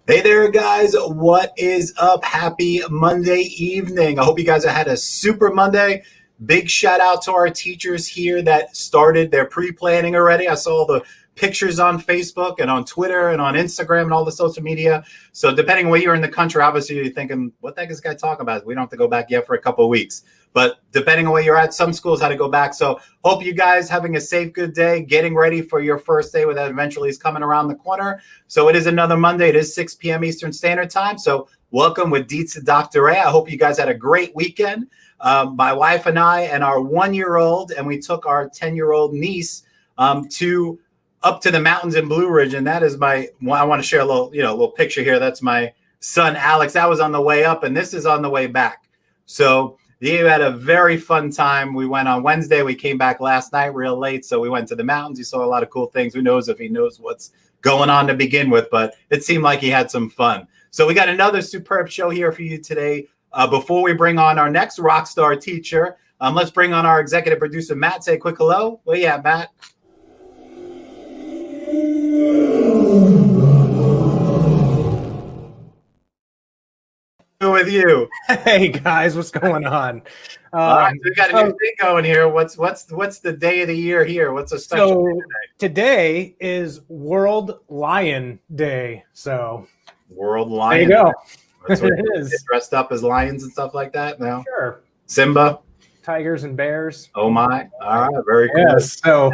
Hey there, guys. What is up? Happy Monday evening. I hope you guys have had a super Monday. Big shout out to our teachers here that started their pre-planning already. I saw the pictures on Facebook and on Twitter and on Instagram and all the social media. So depending on where you're in the country, obviously you're thinking, what the heck is this guy talking about? We don't have to go back yet for a couple of weeks. But depending on where you're at, some schools had to go back. So hope you guys having a safe, good day, getting ready for your first day with that eventually is coming around the corner. So it is another Monday. It is 6 p.m. Eastern Standard Time. So welcome with Deets and Dr. A. I hope you guys had a great weekend. My wife and I and our 1-year-old, and we took our 10-year-old niece to up to the mountains in Blue Ridge. And that is I want to share a little picture here. That's my son, Alex. That was on the way up, and this is on the way back. So we had a very fun time. We went on Wednesday. We came back last night real late. So we went to the mountains. He saw a lot of cool things. Who knows if he knows what's going on to begin with, but it seemed like he had some fun. So we got another superb show here for you today. Before we bring on our next rock star teacher, let's bring on our executive producer, Matt. Say a quick hello. Where you at, Matt? With you. Hey guys, what's going on? All right, we got a new thing going here. What's the day of the year here? What's a special day today is World Lion Day. So World Lion. There you go. That's what it is. Dressed up as lions and stuff like that. No, sure. Simba, tigers and bears. Oh my! All right, very cool. Yes, so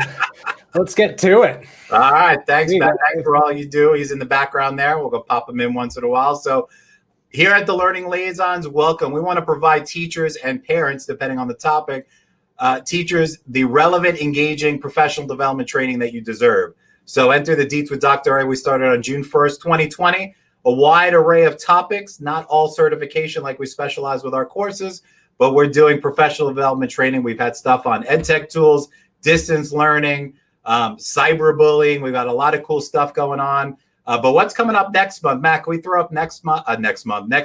let's get to it. All right, thanks, Matt. Thanks for all you do. He's in the background there. We'll go pop him in once in a while. So. Here at the Learning Liaisons, welcome. We want to provide teachers and parents, depending on the topic, teachers the relevant, engaging professional development training that you deserve. So enter the Deets with Dr. A. We started on June 1st, 2020. A wide array of topics, not all certification like we specialize with our courses, but we're doing professional development training. We've had stuff on edtech tools, distance learning, cyberbullying. We've got a lot of cool stuff going on. But what's coming up next month? Matt, can we throw up next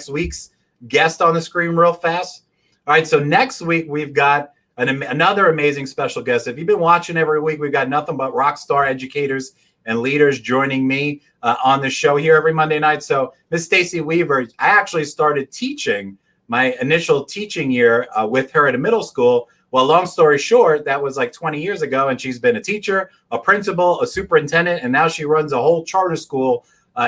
week's guest on the screen real fast? All right, so next week we've got another amazing special guest. If you've been watching every week, we've got nothing but rock star educators and leaders joining me on the show here every Monday night. So Miss Stacy Weaver, I actually started teaching my initial teaching year with her at a middle school. Well, long story short, that was like 20 years ago, and she's been a teacher, a principal, a superintendent, and now she runs a whole charter school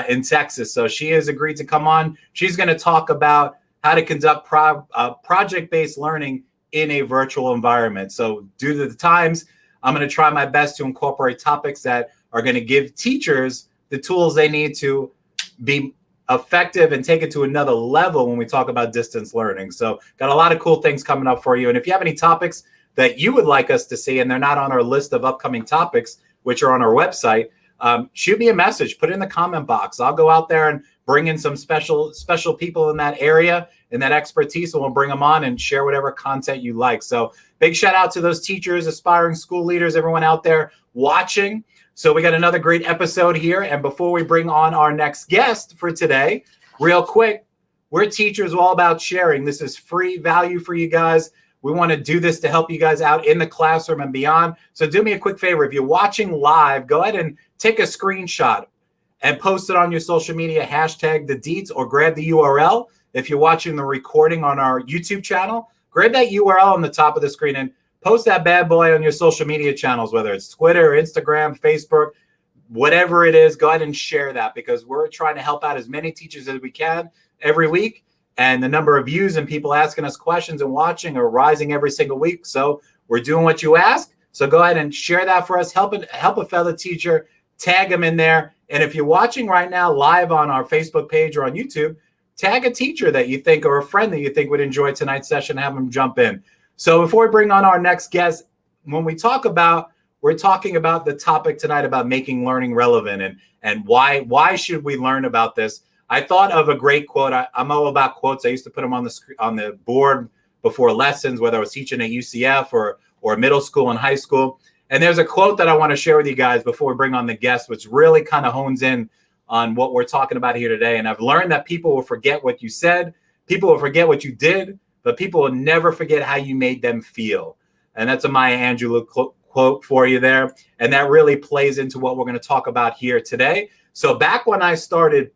in Texas. So she has agreed to come on. She's going to talk about how to conduct project-based learning in a virtual environment. So due to the times, I'm going to try my best to incorporate topics that are going to give teachers the tools they need to be effective and take it to another level when we talk about distance learning. So got a lot of cool things coming up for you. And if you have any topics that you would like us to see and they're not on our list of upcoming topics, which are on our website, shoot me a message, put it in the comment box. I'll go out there and bring in some special people in that area and that expertise, and we'll bring them on and share whatever content you like. So big shout out to those teachers, aspiring school leaders, everyone out there watching. So we got another great episode here. And before we bring on our next guest for today, real quick, we're teachers all about sharing. This is free value for you guys. We want to do this to help you guys out in the classroom and beyond. So do me a quick favor. If you're watching live, go ahead and take a screenshot and post it on your social media, hashtag the Deets, or grab the URL. If you're watching the recording on our YouTube channel, grab that URL on the top of the screen and post that bad boy on your social media channels, whether it's Twitter, Instagram, Facebook, whatever it is. Go ahead and share that, because we're trying to help out as many teachers as we can every week. And the number of views and people asking us questions and watching are rising every single week. So we're doing what you ask. So go ahead and share that for us. Help a fellow teacher, tag them in there. And if you're watching right now live on our Facebook page or on YouTube, tag a teacher that you think, or a friend that you think would enjoy tonight's session, have them jump in. So before we bring on our next guest, when we're talking about the topic tonight about making learning relevant and why should we learn about this? I thought of a great quote. I'm all about quotes. I used to put them on the board before lessons, whether I was teaching at UCF or middle school and high school. And there's a quote that I want to share with you guys before we bring on the guest, which really kind of hones in on what we're talking about here today. And I've learned that people will forget what you said, people will forget what you did, but people will never forget how you made them feel. And that's a Maya Angelou quote for you there. And that really plays into what we're going to talk about here today. So back when I started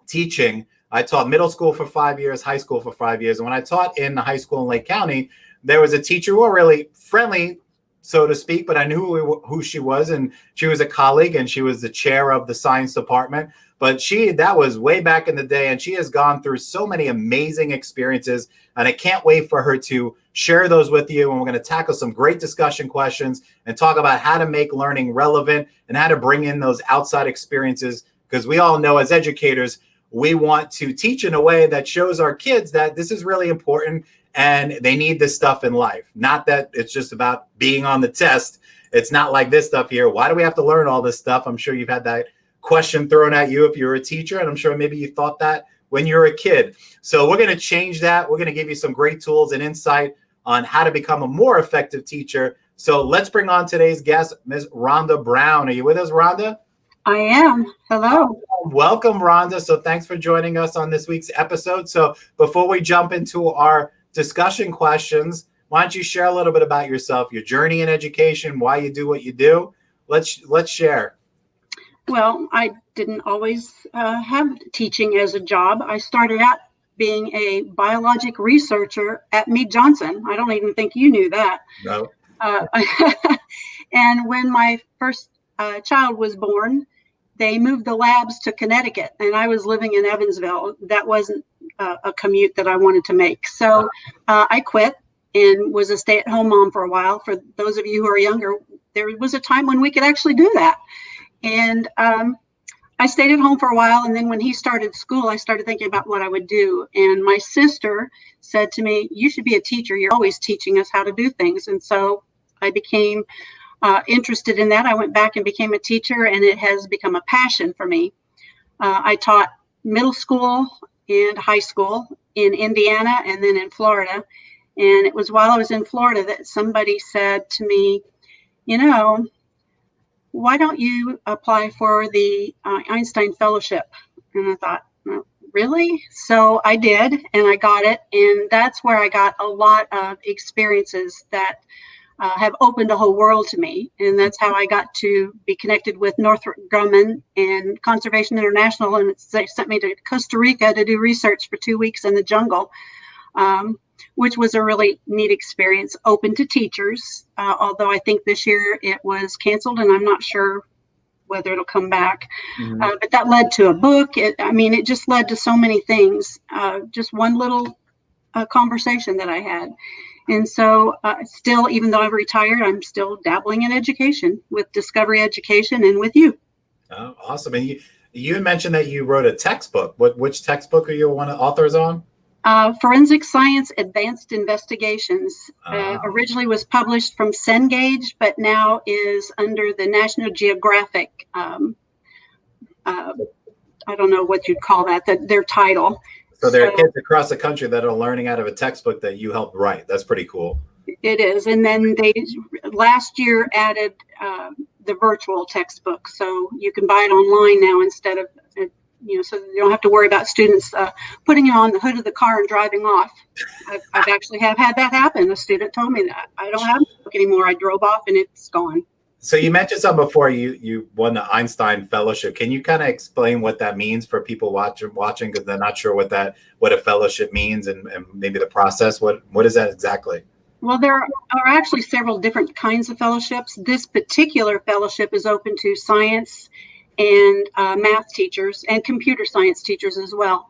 teaching. I taught middle school for 5 years, high school for 5 years. And when I taught in the high school in Lake County, there was a teacher who was really friendly, so to speak, but I knew who she was, and she was a colleague, and she was the chair of the science department. But that was way back in the day, and she has gone through so many amazing experiences, and I can't wait for her to share those with you. And we're going to tackle some great discussion questions and talk about how to make learning relevant and how to bring in those outside experiences, because we all know as educators, we want to teach in a way that shows our kids that this is really important and they need this stuff in life. Not that it's just about being on the test. It's not like this stuff here. Why do we have to learn all this stuff? I'm sure you've had that question thrown at you if you're a teacher, and I'm sure maybe you thought that when you were a kid. So we're going to change that. We're going to give you some great tools and insight on how to become a more effective teacher. So let's bring on today's guest, Ms. Rhonda Brown. Are you with us, Rhonda? I am. Hello. Welcome, Rhonda. So thanks for joining us on this week's episode. So before we jump into our discussion questions, why don't you share a little bit about yourself, your journey in education, why you do what you do? Let's share. Well, I didn't always have teaching as a job. I started out being a biologic researcher at Mead Johnson. I don't even think you knew that. No. And when my first child was born, they moved the labs to Connecticut, and I was living in Evansville. That wasn't a commute that I wanted to make. So I quit and was a stay-at-home mom for a while. For those of you who are younger, there was a time when we could actually do that. And I stayed at home for a while. And then when he started school, I started thinking about what I would do. And my sister said to me, "You should be a teacher. You're always teaching us how to do things." And so I became interested in that. I went back and became a teacher, and it has become a passion for me. I taught middle school and high school in Indiana and then in Florida. And it was while I was in Florida that somebody said to me, "You know, why don't you apply for the Einstein Fellowship?" And I thought, "Oh, really?" So I did, and I got it. And that's where I got a lot of experiences that have opened a whole world to me. And that's how I got to be connected with Northrop Grumman and Conservation International. And they sent me to Costa Rica to do research for 2 weeks in the jungle, which was a really neat experience, open to teachers. Although I think this year it was canceled, and I'm not sure whether it'll come back. Mm-hmm. But that led to a book. It just led to so many things. Just one little conversation that I had. And so still, even though I've retired, I'm still dabbling in education with Discovery Education and with you. Oh, awesome. And you mentioned that you wrote a textbook. Which textbook are you one of the authors on? Forensic Science Advanced Investigations. Originally was published from Cengage, but now is under the National Geographic. I don't know what you'd call that, their title. So there are kids across the country that are learning out of a textbook that you helped write. That's pretty cool. It is. And then they last year added the virtual textbook. So you can buy it online now instead of, so you don't have to worry about students putting it on the hood of the car and driving off. I've actually had that happen. A student told me that. I don't have a book anymore. I drove off and it's gone. So you mentioned something before you won the Einstein Fellowship. Can you kind of explain what that means for people watching because they're not sure what a fellowship means and maybe the process? What is that exactly? Well, there are actually several different kinds of fellowships. This particular fellowship is open to science and math teachers and computer science teachers as well.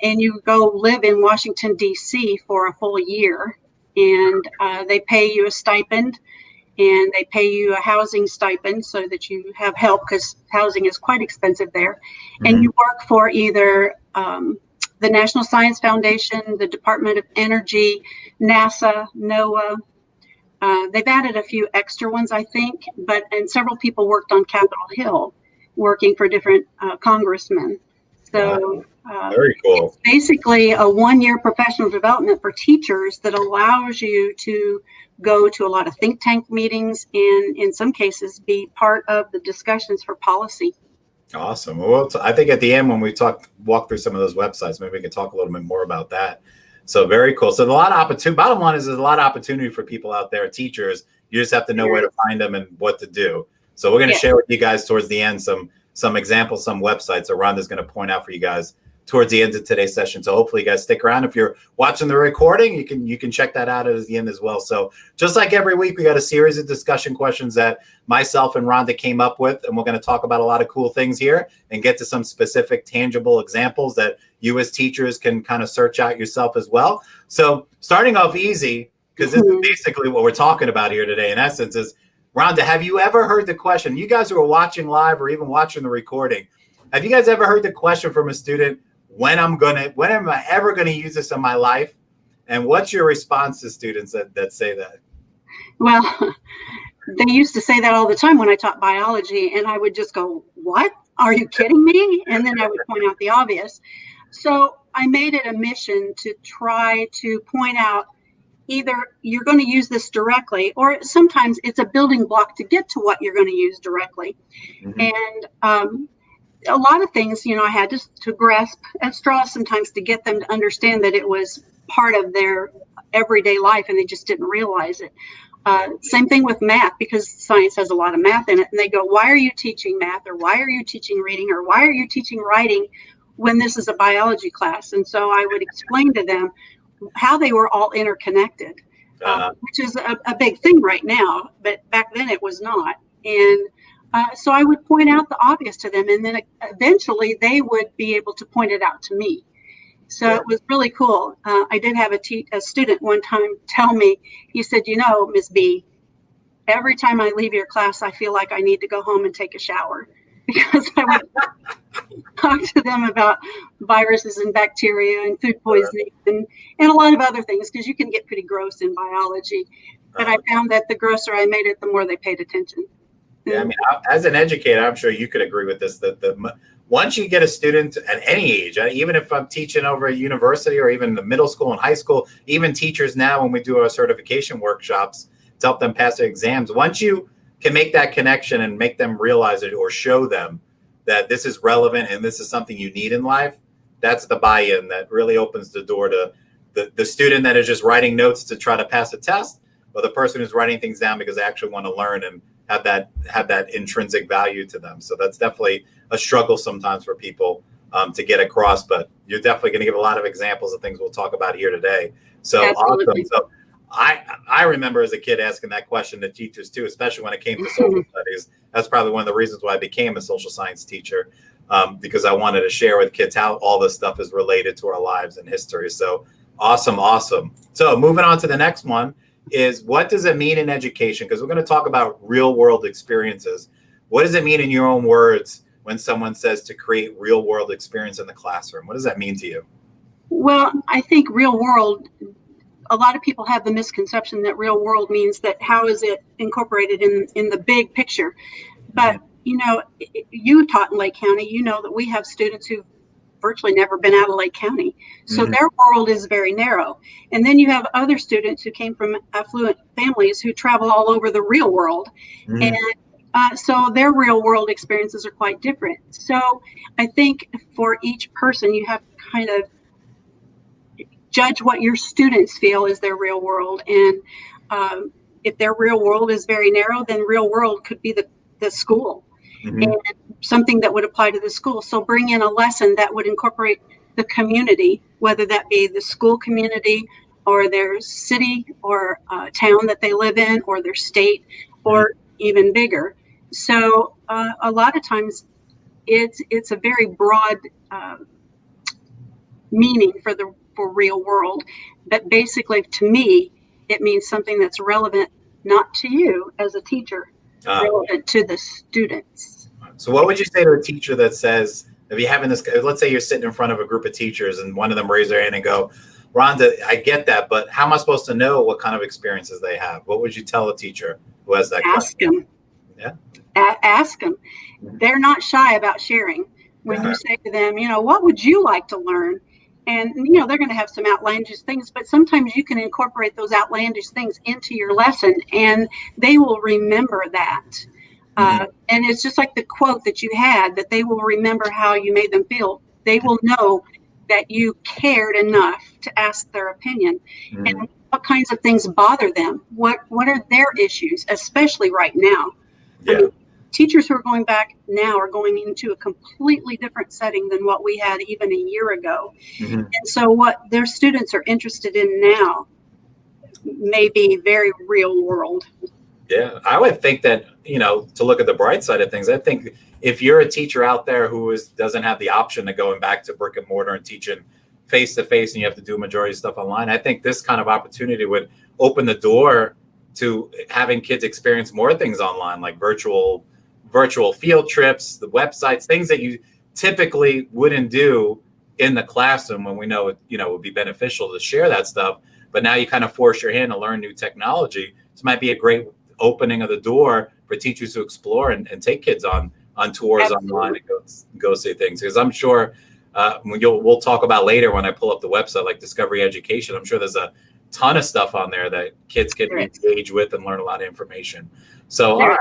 And you go live in Washington, D.C. for a full year, and they pay you a stipend. And they pay you a housing stipend so that you have help because housing is quite expensive there. Mm-hmm. And you work for either the National Science Foundation, the Department of Energy, NASA, NOAA. They've added a few extra ones, I think, and several people worked on Capitol Hill working for different congressmen. So very cool. It's basically a 1-year professional development for teachers that allows you to go to a lot of think tank meetings and in some cases be part of the discussions for policy. Awesome. Well, I think at the end when we walk through some of those websites, maybe we can talk a little bit more about that. So very cool. So a lot of opportunity. Bottom line is there's a lot of opportunity for people out there, teachers. You just have to know where to find them and what to do. So we're going to share with you guys towards the end some examples, some websites that Rhonda's going to point out for you guys towards the end of today's session. So hopefully you guys stick around. If you're watching the recording, you can check that out at the end as well. So just like every week, we got a series of discussion questions that myself and Rhonda came up with, and we're going to talk about a lot of cool things here and get to some specific tangible examples that you as teachers can kind of search out yourself as well. So starting off easy, because this is basically what we're talking about here today in essence, is Rhonda, have you ever heard the question, you guys who are watching live or even watching the recording, have you guys ever heard the question from a student, when am I ever going to use this in my life? And what's your response to students that say that? Well, they used to say that all the time when I taught biology, and I would just go, what? Are you kidding me? And then I would point out the obvious. So I made it a mission to try to point out either you're going to use this directly, or sometimes it's a building block to get to what you're going to use directly. And a lot of things, I had to grasp at straws sometimes to get them to understand that it was part of their everyday life and they just didn't realize it. Same thing with math, because science has a lot of math in it. And they go, why are you teaching math? Or why are you teaching reading? Or why are you teaching writing when this is a biology class? And so I would explain to them how they were all interconnected, which is a big thing right now. But back then it was not. And so I would point out the obvious to them, and then eventually they would be able to point it out to me. So it was really cool. I did have a student one time tell me, he said, Miss B, every time I leave your class, I feel like I need to go home and take a shower, because I would talk to them about viruses and bacteria and food poisoning and a lot of other things, because you can get pretty gross in biology. But I found that the grosser I made it, the more they paid attention. Yeah, I mean, as an educator, I'm sure you could agree with this, that once you get a student at any age, even if I'm teaching over at university or even the middle school and high school, even teachers now, when we do our certification workshops to help them pass their exams, once you can make that connection and make them realize it or show them that this is relevant and this is something you need in life, that's the buy-in that really opens the door to the student that is just writing notes to try to pass a test, or the person who's writing things down because they actually want to learn and have that intrinsic value to them. So that's definitely a struggle sometimes for people to get across, but you're definitely going to give a lot of examples of things we'll talk about here today. So Absolutely. Awesome. So I remember as a kid asking that question to teachers too, especially when it came to social studies. That's probably one of the reasons why I became a social science teacher, because I wanted to share with kids how all this stuff is related to our lives and history. So awesome. So moving on to the next one is, what does it mean in education? Because we're going to talk about real world experiences. What does it mean in your own words when someone says to create real world experience in the classroom? What does that mean to you? Well, I think real world, a lot of people have the misconception that real world means that how is it incorporated in the big picture. But, you taught in Lake County, that we have students who've virtually never been out of Lake County. So their world is very narrow. And then you have other students who came from affluent families who travel all over the real world. And so their real world experiences are quite different. So I think for each person, you have to kind of judge what your students feel is their real world. And if their real world is very narrow, then real world could be the school. And something that would apply to the school. So bring in a lesson that would incorporate the community, whether that be the school community or their city or town that they live in, or their state, or even bigger. So a lot of times it's a very broad meaning for real world. But basically, to me, it means something that's relevant, not to you as a teacher, relevant to the students. So what would you say to a teacher that says, if you're having this, let's say you're sitting in front of a group of teachers and one of them raise their hand and go, Rhonda, I get that, but how am I supposed to know what kind of experiences they have? What would you tell a teacher who has that question? Ask them. Yeah. Ask them. They're not shy about sharing. When you say to them, what would you like to learn? And, they're going to have some outlandish things, but sometimes you can incorporate those outlandish things into your lesson and they will remember that. And it's just like the quote that you had, that they will remember how you made them feel. They will know that you cared enough to ask their opinion and what kinds of things bother them. What are their issues, especially right now? Yeah. I mean, teachers who are going back now are going into a completely different setting than what we had even a year ago. Mm-hmm. And so what their students are interested in now may be very real world. Yeah, I would think that, to look at the bright side of things, I think if you're a teacher out there who doesn't have the option of going back to brick and mortar and teaching face to face and you have to do a majority of stuff online, I think this kind of opportunity would open the door to having kids experience more things online, like virtual field trips, the websites, things that you typically wouldn't do in the classroom when we know it, would be beneficial to share that stuff. But now you kind of force your hand to learn new technology. This might be a great opening of the door for teachers to explore and take kids on tours Absolutely. online and go see things. Because I'm sure we'll talk about later when I pull up the website, like Discovery Education. I'm sure there's a ton of stuff on there that kids can engage with and learn a lot of information. So, all right.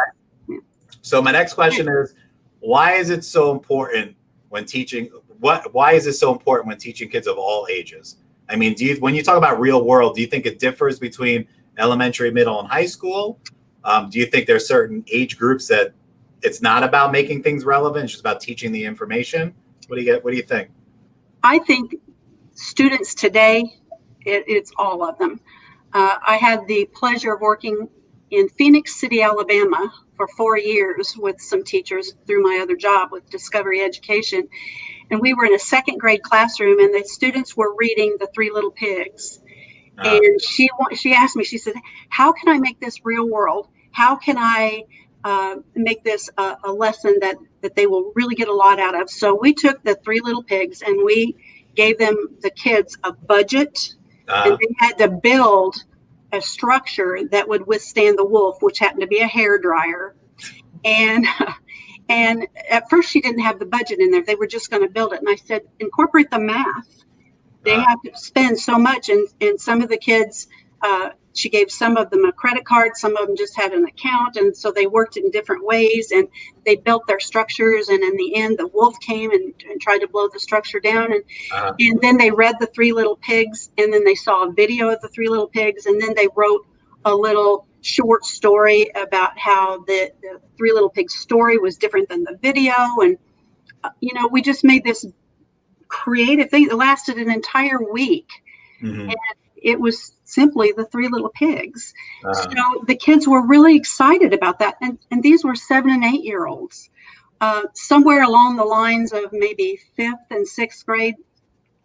So my next question is, why is it so important when teaching? Why is it so important when teaching kids of all ages? I mean, when you talk about real world, do you think it differs between elementary, middle, and high school? Do you think there's certain age groups that it's not about making things relevant, it's just about teaching the information? What do you think? I think students today, it's all of them. I had the pleasure of working in Phoenix City, Alabama for 4 years with some teachers through my other job with Discovery Education. And we were in a second grade classroom and the students were reading The Three Little Pigs. And she asked me, she said, how can I make this real world? How can I make this a lesson that they will really get a lot out of? So we took The Three Little Pigs and we gave the kids a budget, and they had to build a structure that would withstand the wolf, which happened to be a hairdryer. And at first she didn't have the budget in there. They were just going to build it. And I said, incorporate the math. They have to spend so much. And some of the kids, she gave some of them a credit card. Some of them just had an account. And so they worked in different ways and they built their structures. And in the end, the wolf came and tried to blow the structure down. And then they read The Three Little Pigs. And then they saw a video of The Three Little Pigs. And then they wrote a little short story about how the Three Little Pigs story was different than the video. And, we just made this creative thing that lasted an entire week. Mm-hmm. And it was simply The Three Little Pigs. So the kids were really excited about that. And these were 7 and 8 year olds. Somewhere along the lines of maybe 5th and 6th grade,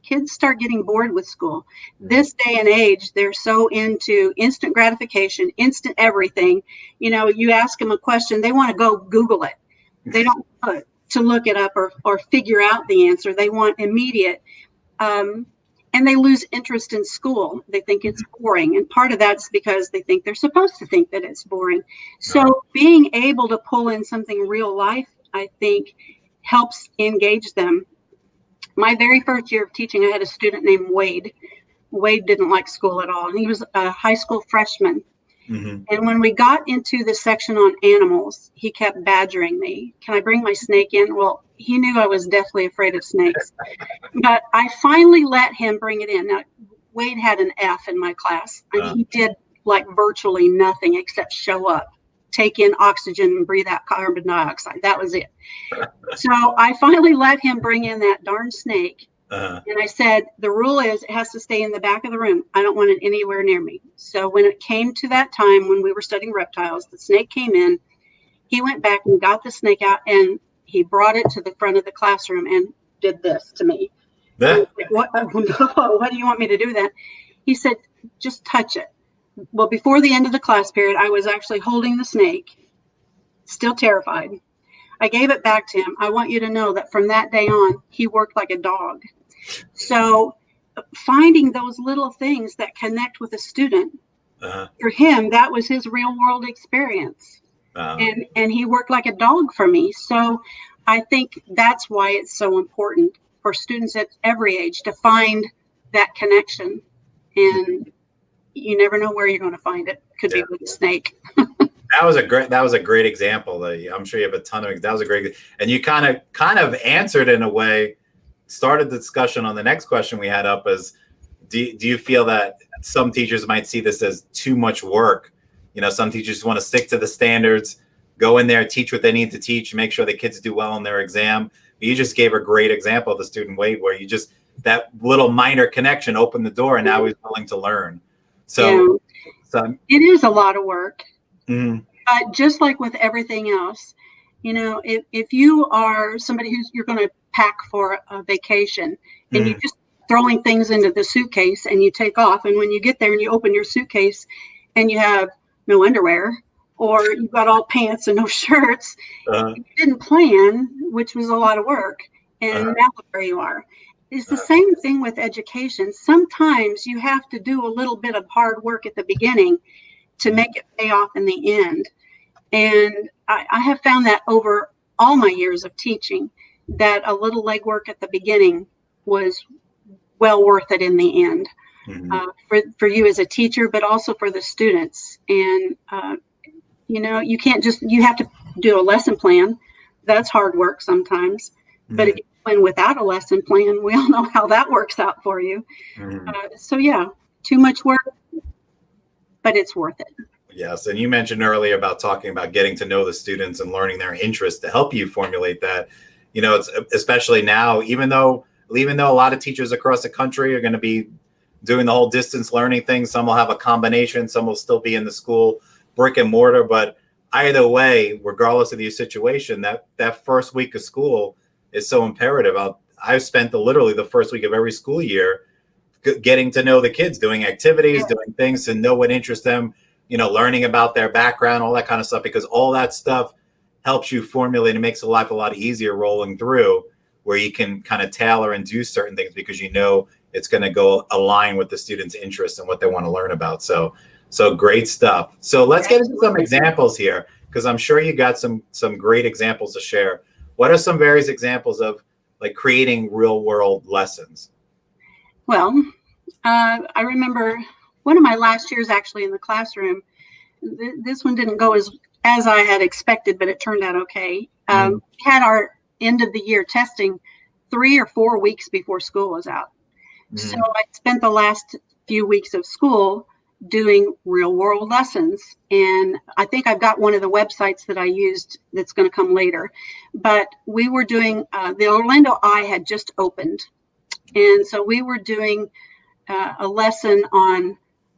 kids start getting bored with school. This day and age, they're so into instant gratification, instant everything. You ask them a question, they want to go Google it. They don't want to look it up or figure out the answer. They want immediate. And they lose interest in school. They think it's boring. And part of that's because they think they're supposed to think that it's boring. So being able to pull in something real life, I think, helps engage them. My very first year of teaching, I had a student named Wade. Wade didn't like school at all. He was a high school freshman. Mm-hmm. And when we got into the section on animals, he kept badgering me. Can I bring my snake in? Well, he knew I was deathly afraid of snakes. But I finally let him bring it in. Now, Wade had an F in my class. And he did like virtually nothing except show up, take in oxygen, and breathe out carbon dioxide. That was it. So I finally let him bring in that darn snake. And I said, the rule is it has to stay in the back of the room. I don't want it anywhere near me. So when it came to that time when we were studying reptiles, the snake came in. He went back and got the snake out and he brought it to the front of the classroom and did this to me. Like, what do you want me to do that? He said, just touch it. Well, before the end of the class period, I was actually holding the snake, still terrified. I gave it back to him. I want you to know that from that day on, he worked like a dog. So finding those little things that connect with a student, for him, that was his real world experience. And he worked like a dog for me. So I think that's why it's so important for students at every age to find that connection. And you never know where you're going to find it. Could be with a snake. That was a great example. I'm sure you have a ton of. That was a great, and you kind of answered in a way. Started the discussion on the next question we had up as, do you feel that some teachers might see this as too much work? Some teachers want to stick to the standards. go in there, teach what they need to teach, make sure the kids do well on their exam. You just gave a great example of the student Wade, where you just, that little minor connection opened the door, and now he's willing to learn. So, it is a lot of work. Mm-hmm. Just like with everything else, you know, if you are somebody you're going to pack for a vacation, and you just throwing things into the suitcase and you take off, and when you get there and you open your suitcase and you have no underwear, or you've got all pants and no shirts, you didn't plan, which was a lot of work, and now look where you are. It's the same thing with education. Sometimes you have to do a little bit of hard work at the beginning to make it pay off in the end. And I have found that over all my years of teaching, that a little legwork at the beginning was well worth it in the end, for you as a teacher, but also for the students. And, you know, you can't just, you have to do a lesson plan. That's hard work sometimes. But if you plan without a lesson plan, we all know how that works out for you. So yeah, too much work, but it's worth it. Yes, and you mentioned earlier about talking about getting to know the students and learning their interests to help you formulate that. You know, it's especially now, even though a lot of teachers across the country are going to be doing the whole distance learning thing, some will have a combination, some will still be in the school, brick and mortar. But either way, regardless of your situation, that first week of school is so imperative. I've spent literally the first week of every school year getting to know the kids, doing activities, doing things to know what interests them, you know, learning about their background, all that kind of stuff, because all that stuff helps you formulate and makes life a lot easier rolling through, where you can kind of tailor and do certain things because you know it's going to go align with the students' interests and what they want to learn about. So great stuff. So let's get into some examples here, because I'm sure you got some great examples to share. What are some various examples of like creating real world lessons? Well, I remember one of my last years actually in the classroom. This one didn't go as I had expected, but it turned out okay. We had our end of the year testing 3 or 4 weeks before school was out. So I spent the last few weeks of school doing real world lessons. And I think I've got one of the websites that I used that's going to come later. But we were doing, the Orlando Eye had just opened. And so we were doing a lesson on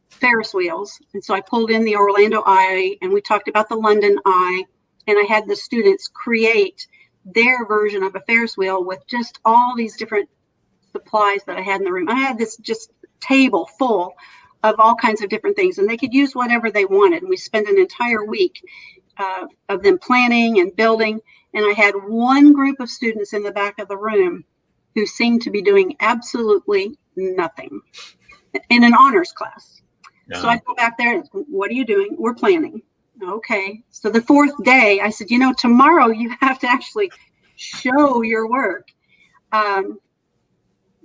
Ferris wheels. And so I pulled in the Orlando Eye, and we talked about the London Eye. And I had the students create their version of a Ferris wheel with just all these different supplies that I had in the room. I had this just table full of all kinds of different things, and they could use whatever they wanted. And we spent an entire week of them planning and building. And I had one group of students in the back of the room who seemed to be doing absolutely nothing in an honors class. So I go back there, what are you doing? We're planning. Okay. So the fourth day, I said, you know, tomorrow you have to actually show your work.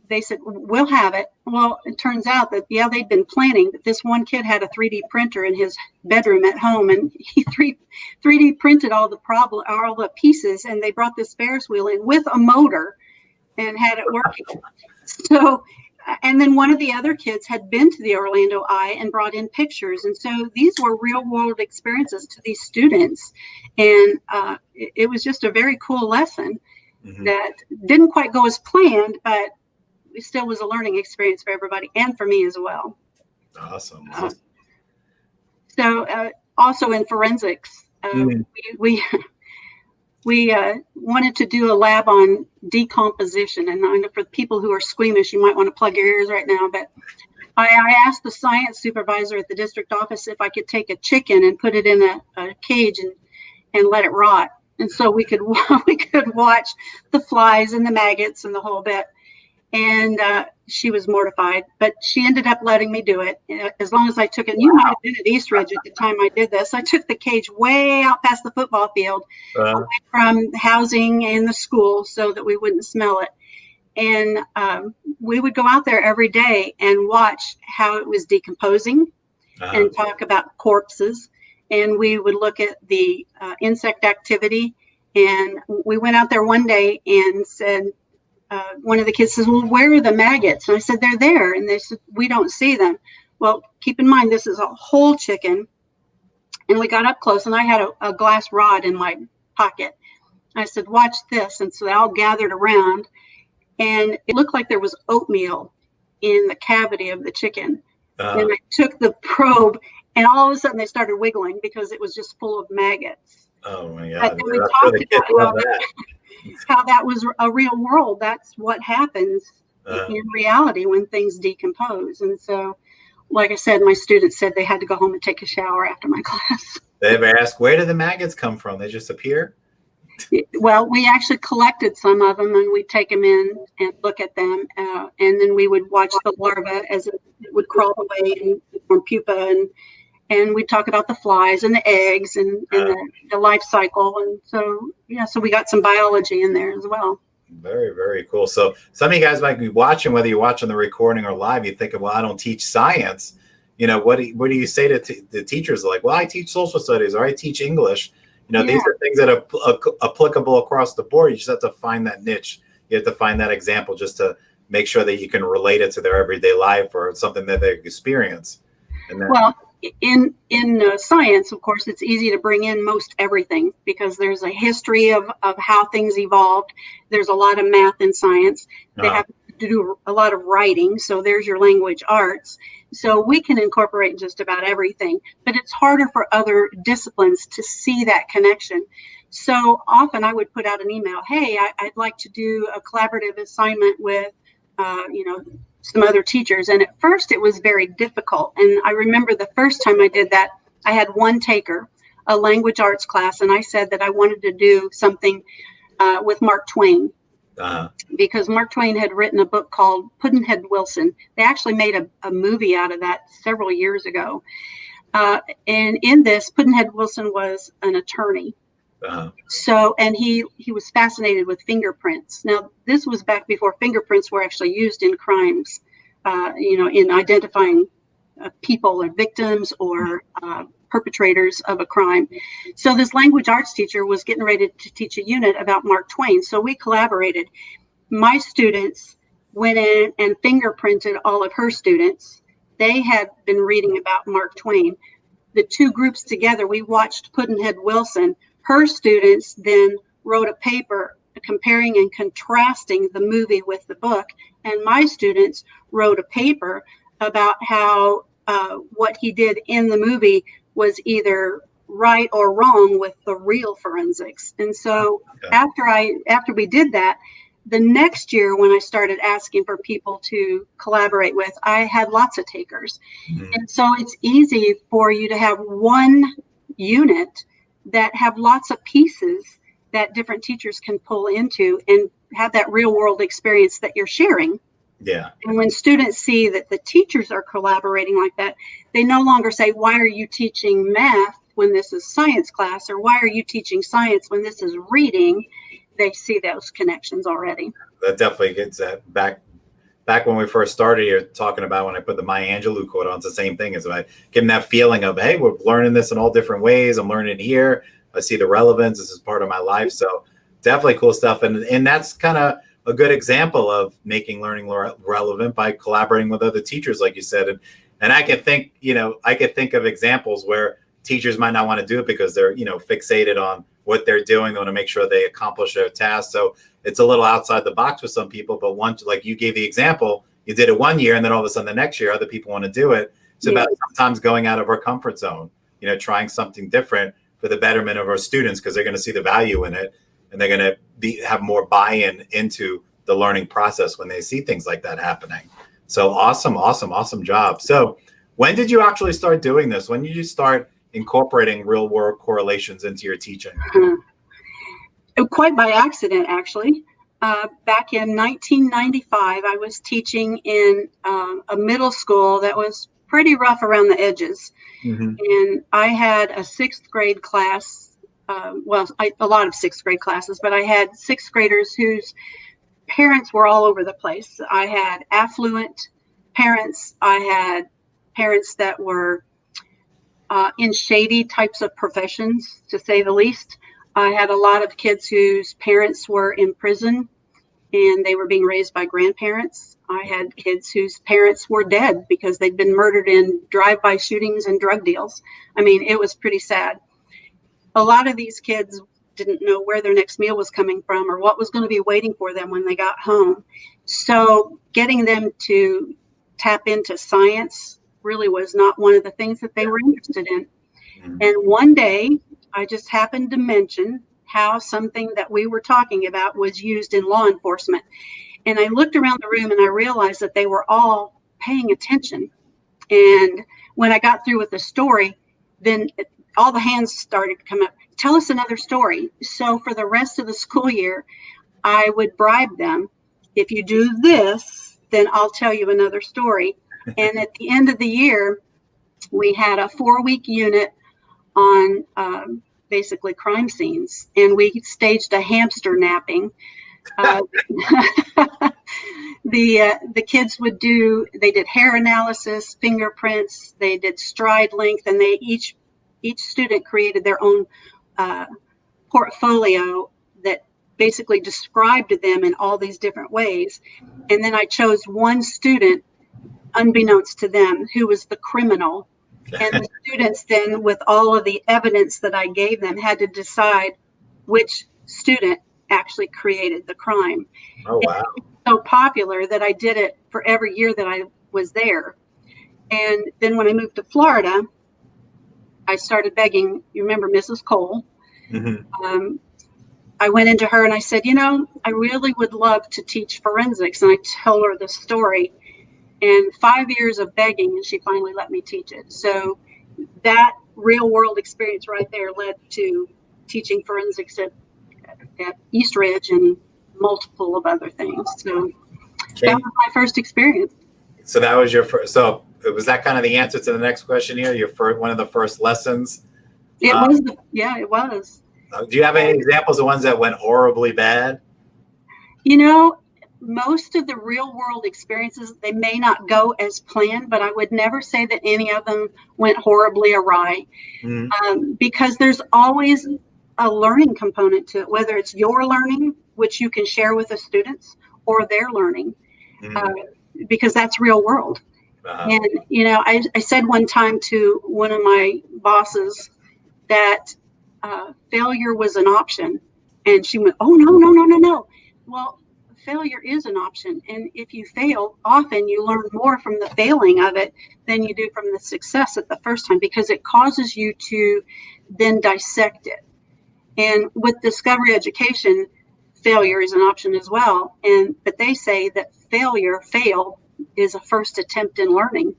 They said, we'll have it. Well, it turns out that, they'd been planning, but this one kid had a 3D printer in his bedroom at home, and he 3D printed all the pieces, and they brought this Ferris wheel in with a motor and had it working. So, and then one of the other kids had been to the Orlando Eye and brought in pictures. And so these were real world experiences to these students. And it was just a very cool lesson that didn't quite go as planned, but it still was a learning experience for everybody and for me as well. Awesome. So also in forensics, we wanted to do a lab on decomposition. And I know for people who are squeamish, you might want to plug your ears right now, but I asked the science supervisor at the district office if I could take a chicken and put it in a cage and let it rot. And so we could watch the flies and the maggots and the whole bit. And she was mortified, but she ended up letting me do it as long as I took it. You might have been at Eastridge at the time I did this. I took the cage way out past the football field, away from housing and the school, so that we wouldn't smell it. And we would go out there every day and watch how it was decomposing and talk about corpses. And we would look at the insect activity. And we went out there one day and said, one of the kids says, well, where are the maggots? And I said, they're there. And they said, we don't see them. Well, keep in mind, this is a whole chicken. And we got up close, and I had a glass rod in my pocket. I said, watch this. And so they all gathered around, and it looked like there was oatmeal in the cavity of the chicken. And I took the probe, and all of a sudden they started wiggling because it was just full of maggots. Oh my God. And we talked about how that was a real world. That's what happens in reality when things decompose. And so, like I said, my students said they had to go home and take a shower after my class. They ever ask, where do the maggots come from? They just appear? Well, we actually collected some of them, and we'd take them in and look at them. And then we would watch the larvae as it would crawl away and form pupa. And we'd talk about the flies and the eggs and the life cycle. And so, so we got some biology in there as well. Very, very cool. So some of you guys might be watching, whether you're watching the recording or live, you're thinking, well, I don't teach science. What do you say to the teachers? Like, well, I teach social studies or I teach English. These are things that are applicable across the board. You just have to find that niche. You have to find that example just to make sure that you can relate it to their everyday life or something that they experience. And then, well, in science, of course, it's easy to bring in most everything because there's a history of how things evolved. There's a lot of math in science. They have to do a lot of writing. So there's your language arts. So we can incorporate just about everything, but it's harder for other disciplines to see that connection. So often I would put out an email, hey, I'd like to do a collaborative assignment with, some other teachers. And at first it was very difficult. And I remember the first time I did that, I had one taker, a language arts class, and I said that I wanted to do something with Mark Twain. Because Mark Twain had written a book called Pudd'nhead Wilson. They actually made a movie out of that several years ago. And in this, Pudd'nhead Wilson was an attorney. So, and he was fascinated with fingerprints. Now, this was back before fingerprints were actually used in crimes, in identifying people or victims or perpetrators of a crime. So this language arts teacher was getting ready to teach a unit about Mark Twain. So we collaborated. My students went in and fingerprinted all of her students. They had been reading about Mark Twain. The two groups together, we watched Pudd'nhead Wilson. Her students then wrote a paper comparing and contrasting the movie with the book. And my students wrote a paper about how what he did in the movie was either right or wrong with the real forensics. And so after we did that, the next year when I started asking for people to collaborate with, I had lots of takers. And so it's easy for you to have one unit that have lots of pieces that different teachers can pull into and have that real world experience that you're sharing. Yeah. And when students see that the teachers are collaborating like that, they no longer say, why are you teaching math when this is science class? Or why are you teaching science when this is reading? They see those connections already. That definitely gets that back when we first started here talking about when I put the Maya Angelou quote on. It's the same thing. It's like getting that feeling of, hey, we're learning this in all different ways. I'm learning here. I see the relevance. This is part of my life. So definitely cool stuff. And that's kind of a good example of making learning relevant by collaborating with other teachers, like you said. And I can think, of examples where teachers might not want to do it because they're, fixated on what they're doing. They want to make sure they accomplish their task. So it's a little outside the box with some people, but once, like you gave the example, you did it one year and then all of a sudden the next year, other people want to do it. It's about sometimes going out of our comfort zone, trying something different for the betterment of our students, because they're going to see the value in it and they're going to have more buy-in into the learning process when they see things like that happening. So awesome job. So when did you actually start doing this? When did you start incorporating real world correlations into your teaching? Quite by accident, actually. Back in 1995, I was teaching in a middle school that was pretty rough around the edges. And I had a sixth grade class, a lot of sixth grade classes, but I had sixth graders whose parents were all over the place. I had affluent parents. I had parents that were in shady types of professions, to say the least. I had a lot of kids whose parents were in prison and they were being raised by grandparents. I had kids whose parents were dead because they'd been murdered in drive-by shootings and drug deals. I mean, it was pretty sad. A lot of these kids didn't know where their next meal was coming from or what was going to be waiting for them when they got home. So getting them to tap into science really was not one of the things that they were interested in. And one day, I just happened to mention how something that we were talking about was used in law enforcement. And I looked around the room and I realized that they were all paying attention. And when I got through with the story, then all the hands started to come up. Tell us another story. So for the rest of the school year, I would bribe them. If you do this, then I'll tell you another story. And at the end of the year, we had a 4-week unit on basically crime scenes, and we staged a hamster napping. The kids they did hair analysis, fingerprints, they did stride length, and each student created their own portfolio that basically described them in all these different ways. And then I chose one student, unbeknownst to them, who was the criminal. And the students then, with all of the evidence that I gave them, had to decide which student actually created the crime. Oh, wow. It was so popular that I did it for every year that I was there. And then when I moved to Florida, I started begging. You remember Mrs. Cole? Mm-hmm. I went into her and I said, I really would love to teach forensics. And I told her the story. And 5 years of begging, and she finally let me teach it. So that real world experience right there led to teaching forensics at East Ridge and multiple of other things. So that was my first experience. So that was your first. So was that kind of the answer to the next question here? Your first, one of the first lessons? It was. Yeah, it was. Do you have any examples of ones that went horribly bad? Most of the real world experiences, they may not go as planned, but I would never say that any of them went horribly awry. Because there's always a learning component to it, whether it's your learning, which you can share with the students, or their learning, because that's real world. And, I said one time to one of my bosses that failure was an option. And she went, oh, no. Well, failure is an option. And if you fail, often you learn more from the failing of it than you do from the success at the first time, because it causes you to then dissect it. And with discovery education, failure is an option as well. But they say that fail is a first attempt in learning.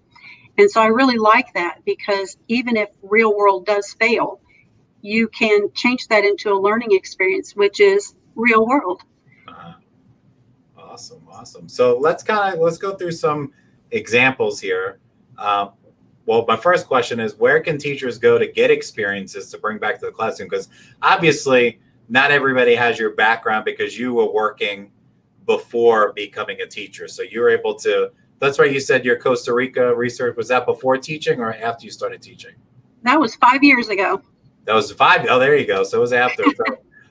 And so I really like that, because even if real world does fail, you can change that into a learning experience, which is real world. Awesome. So let's go through some examples here. Well, my first question is, where can teachers go to get experiences to bring back to the classroom? Because obviously not everybody has your background, because you were working before becoming a teacher. So you were able to, that's right. You said your Costa Rica research, was that before teaching or after you started teaching? That was 5 years ago. That was 5. Oh, there you go. So it was after.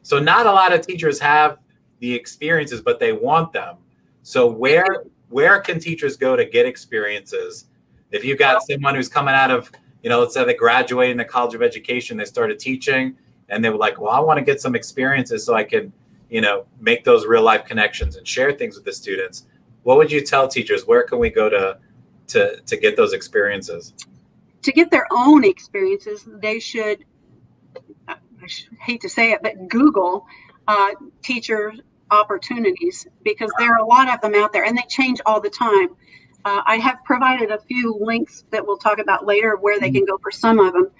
So not a lot of teachers have the experiences, but they want them. So where can teachers go to get experiences? If you've got someone who's coming out of, let's say they graduated in the College of Education, they started teaching, and they were like, well, I want to get some experiences so I can, make those real life connections and share things with the students. What would you tell teachers? Where can we go to get those experiences? To get their own experiences, they should, I hate to say it, but Google teacher opportunities, because there are a lot of them out there and they change all the time. I have provided a few links that we'll talk about later where they can go for some of them,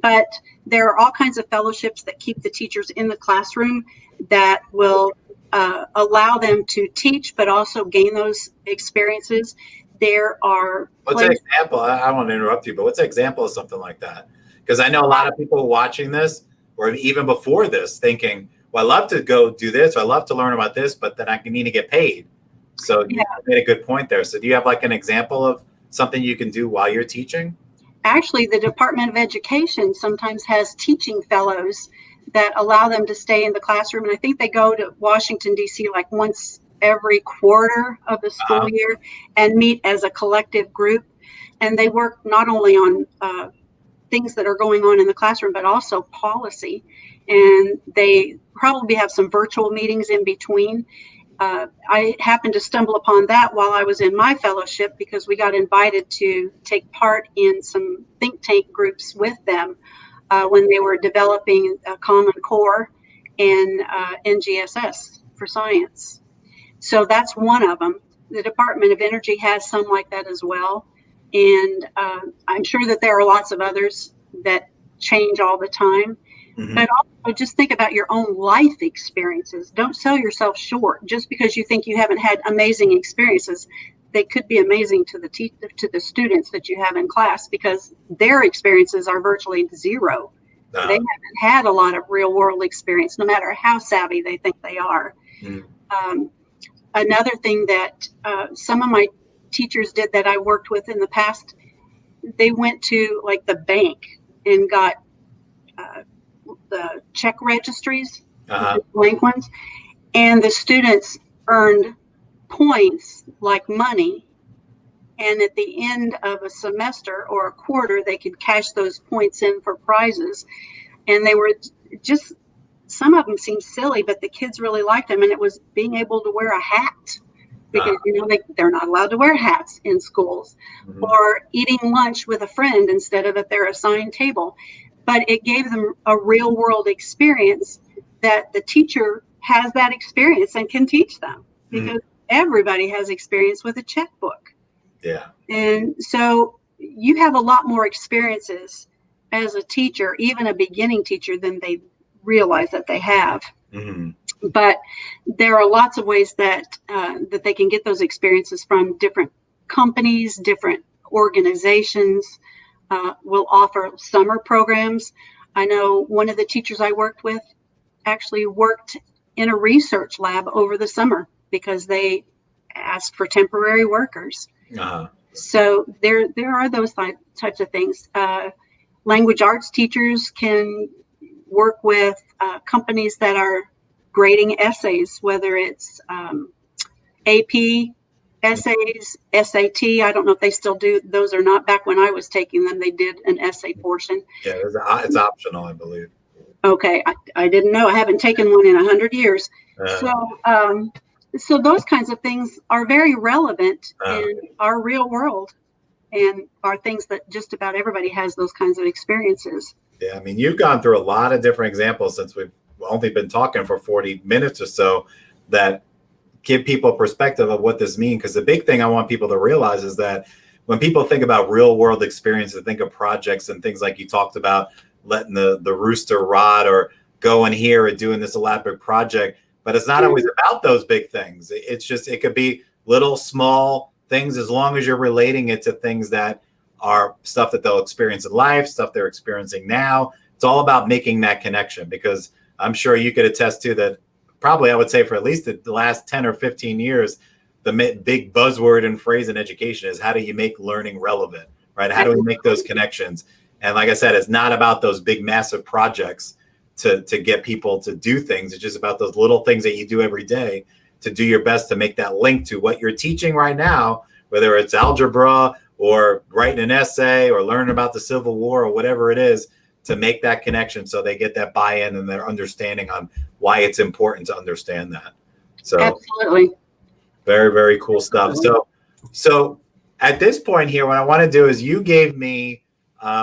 but there are all kinds of fellowships that keep the teachers in the classroom that will allow them to teach, but also gain those experiences. There are. What's an example? I don't want to interrupt you, but what's an example of something like that? Because I know a lot of people watching this, or even before this, thinking, well, I love to go do this, or I love to learn about this, but then I need to get paid. So you made a good point there. So do you have like an example of something you can do while you're teaching? Actually, the Department of Education sometimes has teaching fellows that allow them to stay in the classroom. And I think they go to Washington, D.C. like once every quarter of the school year and meet as a collective group. And they work not only on things that are going on in the classroom, but also policy. And they probably have some virtual meetings in between. I happened to stumble upon that while I was in my fellowship because we got invited to take part in some think tank groups with them when they were developing a Common Core and NGSS for science. So that's one of them. The Department of Energy has some like that as well. And I'm sure that there are lots of others that change all the time. Mm-hmm. But also just think about your own life experiences. Don't sell yourself short just because you think you haven't had amazing experiences. They could be amazing to the students that you have in class because their experiences are virtually zero. They haven't had a lot of real world experience, no matter how savvy they think they are. Mm-hmm. Another thing that some of my teachers did that I worked with in the past, they went to like the bank and got the check registries, the blank ones, and the students earned points like money. And at the end of a semester or a quarter, they could cash those points in for prizes. And they were just, some of them seemed silly, but the kids really liked them. And it was being able to wear a hat because, you know, they're not allowed to wear hats in schools, mm-hmm. or eating lunch with a friend instead of at their assigned table. But it gave them a real world experience that the teacher has that experience and can teach them because everybody has experience with a checkbook. Yeah. And so you have a lot more experiences as a teacher, even a beginning teacher, than they realize that they have. Mm-hmm. But there are lots of ways that that they can get those experiences from different companies, different organizations. Will offer summer programs. I know one of the teachers I worked with actually worked in a research lab over the summer because they asked for temporary workers. So there are those types of things. Language arts teachers can work with companies that are grading essays, whether it's AP essays, SAT. I don't know if they still do those or not. Back when I was taking them, they did an essay portion. Yeah, it's optional, I believe. Okay, I didn't know. I haven't taken one in 100 years. So those kinds of things are very relevant in our real world and are things that just about everybody has those kinds of experiences. Yeah, I mean, you've gone through a lot of different examples since we've only been talking for 40 minutes or so that give people a perspective of what this means. Because the big thing I want people to realize is that when people think about real world experiences, think of projects and things like you talked about, letting the rooster rot or going here and doing this elaborate project, but it's not always about those big things. It's just, it could be little small things as long as you're relating it to things that are stuff that they'll experience in life, stuff they're experiencing now. It's all about making that connection, because I'm sure you could attest to that. Probably, I would say, for at least the last 10 or 15 years, the big buzzword and phrase in education is how do you make learning relevant, right? How do we make those connections? And like I said, it's not about those big, massive projects to get people to do things. It's just about those little things that you do every day to do your best to make that link to what you're teaching right now, whether it's algebra or writing an essay or learning about the Civil War or whatever it is, to make that connection so they get that buy-in and their understanding on why it's important to understand that. So absolutely. Very, very cool stuff. So at this point here, what I want to do is you gave me,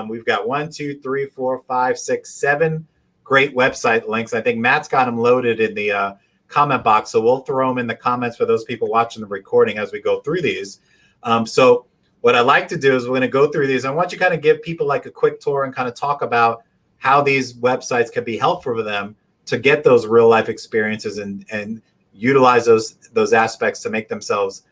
we've got 1, 2, 3, 4, 5, 6, 7 great website links. I think Matt's got them loaded in the comment box. So we'll throw them in the comments for those people watching the recording as we go through these. So what I'd like to do is we're going to go through these. I want you to kind of give people like a quick tour and kind of talk about how these websites can be helpful for them to get those real life experiences and utilize those aspects to make themselves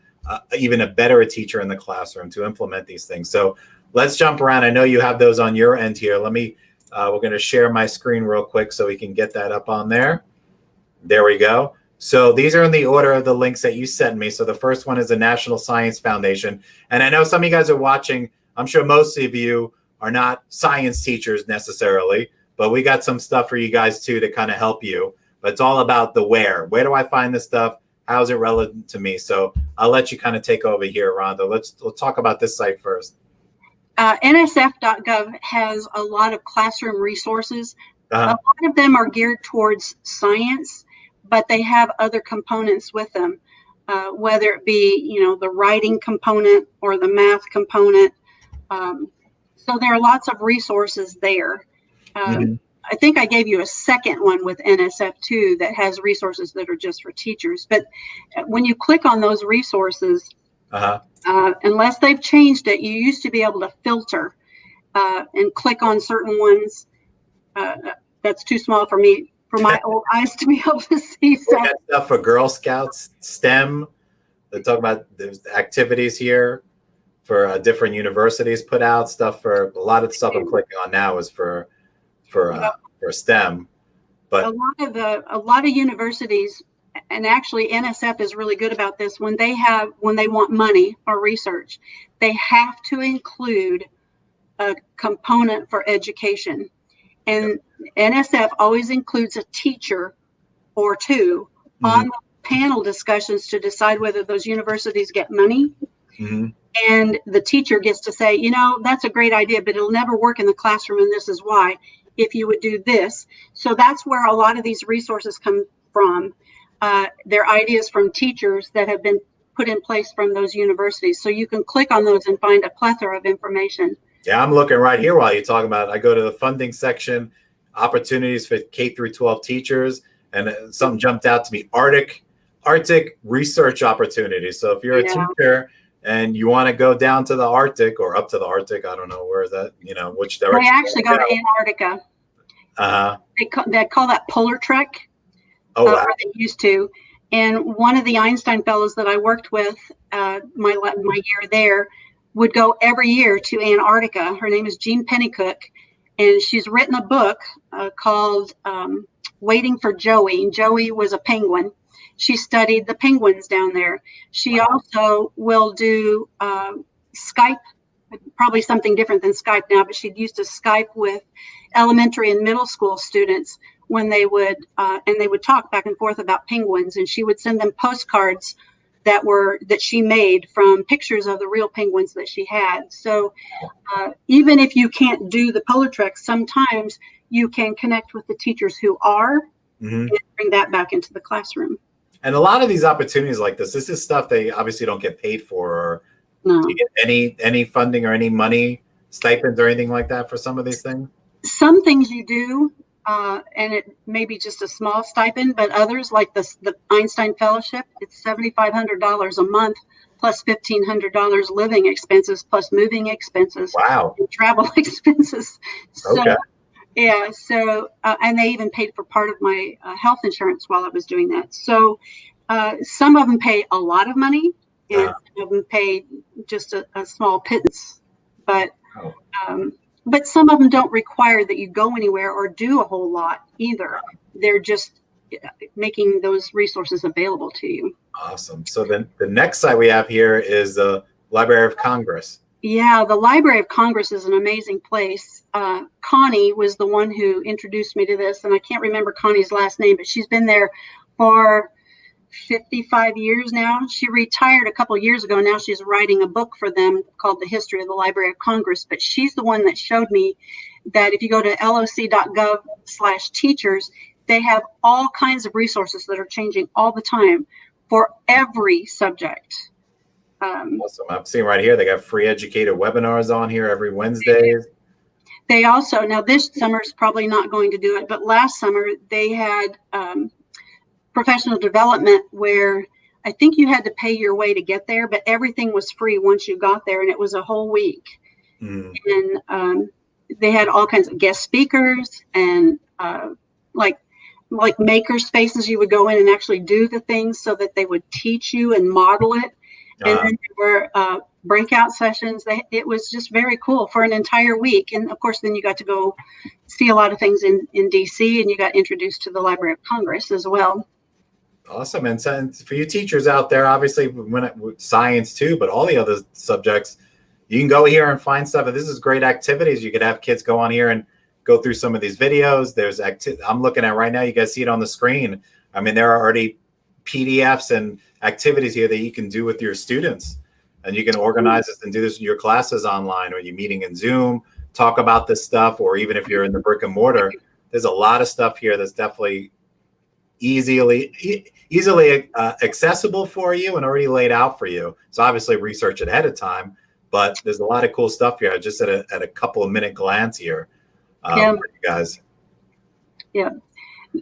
even a better teacher in the classroom to implement these things. So let's jump around. I know you have those on your end here. Let me, we're going to share my screen real quick so we can get that up on there. There we go. So these are in the order of the links that you sent me. So the first one is the National Science Foundation. And I know some of you guys are watching. I'm sure most of you are not science teachers necessarily, but we got some stuff for you guys too to kind of help you. But it's all about the where. Where do I find this stuff? How's it relevant to me? So I'll let you kind of take over here, Rhonda. Let's talk about this site first. NSF.gov has a lot of classroom resources. A lot of them are geared towards science, but they have other components with them, whether it be, the writing component or the math component. So there are lots of resources there. I think I gave you a second one with NSF too that has resources that are just for teachers. But when you click on those resources, unless they've changed it, you used to be able to filter and click on certain ones. That's too small for me, for my old eyes to be able to see. So we got stuff for Girl Scouts, STEM. They talk about there's activities here for different universities put out stuff for a lot of the stuff I'm clicking on now is for STEM. But a lot of universities, and actually NSF is really good about this, when they want money or research, they have to include a component for education. And NSF always includes a teacher or two on the panel discussions to decide whether those universities get money. And the teacher gets to say, that's a great idea, but it'll never work in the classroom, and this is why, if you would do this. So that's where a lot of these resources come from. They're ideas from teachers that have been put in place from those universities. So you can click on those and find a plethora of information. Yeah, I'm looking right here while you're talking about it. I go to the funding section, opportunities for K through 12 teachers, and something jumped out to me, Arctic research opportunities. So if you're a teacher and you want to go down to the Arctic or up to the Arctic, I don't know where is that, which direction. They actually go to Antarctica. They call that polar trek. Oh, wow. They used to. And one of the Einstein fellows that I worked with my year there would go every year to Antarctica. Her name is Jean Pennycook, and she's written a book called Waiting for Joey. Joey was a penguin. She studied the penguins down there. She also will do Skype, probably something different than Skype now, but she used to Skype with elementary and middle school students when they would talk back and forth about penguins, and she would send them postcards that she made from pictures of the real penguins that she had. So even if you can't do the polar trek, sometimes you can connect with the teachers who are and bring that back into the classroom. And a lot of these opportunities like this is stuff they obviously don't get paid for. Or do you get any funding or any money, stipends or anything like that for some of these things? Some things you do, and it may be just a small stipend, but others, like the Einstein Fellowship, it's $7,500 a month plus $1,500 living expenses plus moving expenses. Wow. And travel expenses. So, okay. Yeah. So, and they even paid for part of my health insurance while I was doing that. So, some of them pay a lot of money, and some of them pay just a small pittance. But some of them don't require that you go anywhere or do a whole lot either. They're just making those resources available to you. Awesome. So then the next site we have here is the Library of Congress. Yeah, the Library of Congress is an amazing place. Connie was the one who introduced me to this, and I can't remember Connie's last name, but she's been there for 55 years now. She retired a couple of years ago. Now she's writing a book for them called The History of the Library of Congress. But she's the one that showed me that if you go to loc.gov/teachers, they have all kinds of resources that are changing all the time for every subject. Awesome. I'm seeing right here, they got free Educator webinars on here every Wednesday. They also, now this summer's probably not going to do it, but last summer they had professional development where I think you had to pay your way to get there, but everything was free once you got there, and it was a whole week. And they had all kinds of guest speakers and like maker spaces. You would go in and actually do the things so that they would teach you and model it. And then there were breakout sessions. It was just very cool for an entire week. And of course, then you got to go see a lot of things in DC, and you got introduced to the Library of Congress as well. Awesome. And so for you teachers out there, obviously with science too, but all the other subjects, you can go here and find stuff. And this is great activities. You could have kids go on here and go through some of these videos. There's I'm looking at right now. You guys see it on the screen. I mean, there are already PDFs and activities here that you can do with your students, and you can organize this and do this in your classes online, or you're meeting in Zoom, talk about this stuff, or even if you're in the brick and mortar, there's a lot of stuff here that's definitely easily accessible for you and already laid out for you. So obviously research it ahead of time, but there's a lot of cool stuff here. Just at a couple of minute glance here, for you guys. Yeah.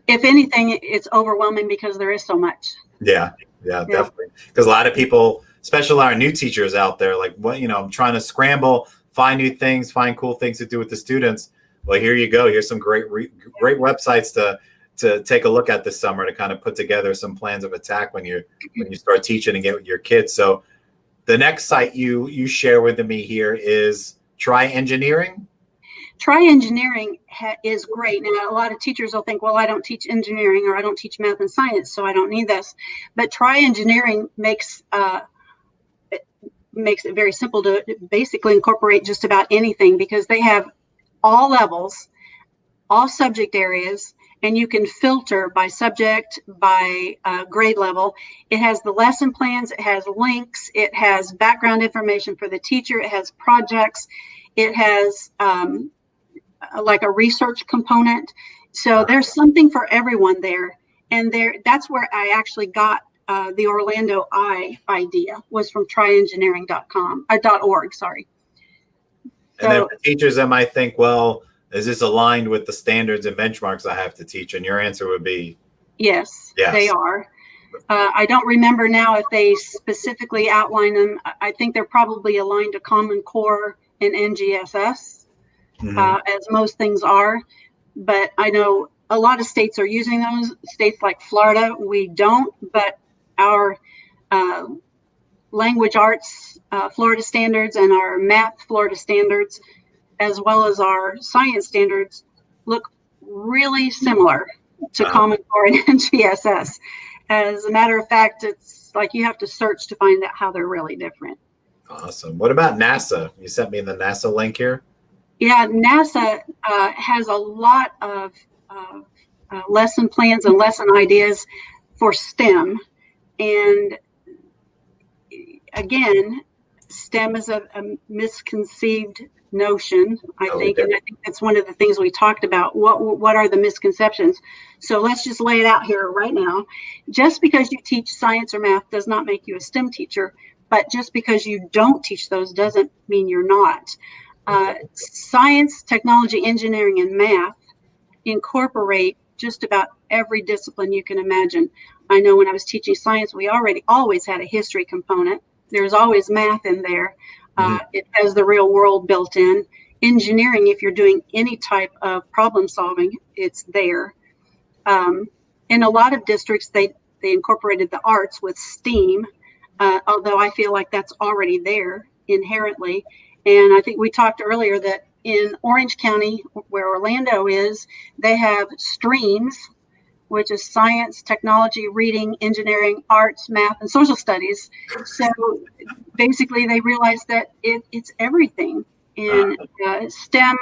If anything, it's overwhelming because there is so much. Yeah, definitely. Because a lot of people, especially our new teachers out there, like, I'm trying to scramble, find new things, find cool things to do with the students. Well, here you go. Here's some great websites to take a look at this summer to kind of put together some plans of attack when you start teaching and get with your kids. So the next site you share with me here is Try Engineering. Try Engineering is great. Now, a lot of teachers will think, well, I don't teach engineering or I don't teach math and science, so I don't need this. But Try Engineering makes it very simple to basically incorporate just about anything, because they have all levels, all subject areas, and you can filter by subject, by grade level. It has the lesson plans, it has links, it has background information for the teacher, it has projects, it has like a research component. So there's something for everyone there. And that's where I actually got the Orlando idea, was from tryengineering.com.org, sorry. And then for teachers that might think, well, is this aligned with the standards and benchmarks I have to teach? And your answer would be yes. They are. I don't remember now if they specifically outline them. I think they're probably aligned to Common Core and NGSS, as most things are. But I know a lot of states are using those. States like Florida, we don't, but our language arts Florida standards and our math Florida standards, as well as our science standards, look really similar to Common Core and NGSS. As a matter of fact, it's like you have to search to find out how they're really different. Awesome. What about NASA? You sent me the NASA link here. Yeah, NASA has a lot of lesson plans and lesson ideas for STEM. And again, STEM is a misconceived notion, I think, and I think that's one of the things we talked about. What are the misconceptions? So let's just lay it out here right now. Just because you teach science or math does not make you a STEM teacher, but just because you don't teach those doesn't mean you're not. Science, technology, engineering, and math incorporate just about every discipline you can imagine. I know when I was teaching science, we always had a history component. There's always math in there. It has the real world built in. Engineering, if you're doing any type of problem solving, it's there. In a lot of districts, they incorporated the arts with STEAM, although I feel like that's already there inherently. And I think we talked earlier that in Orange County, where Orlando is, they have streams, which is science, technology, reading, engineering, arts, math, and social studies. So basically they realized that it's everything. And STEM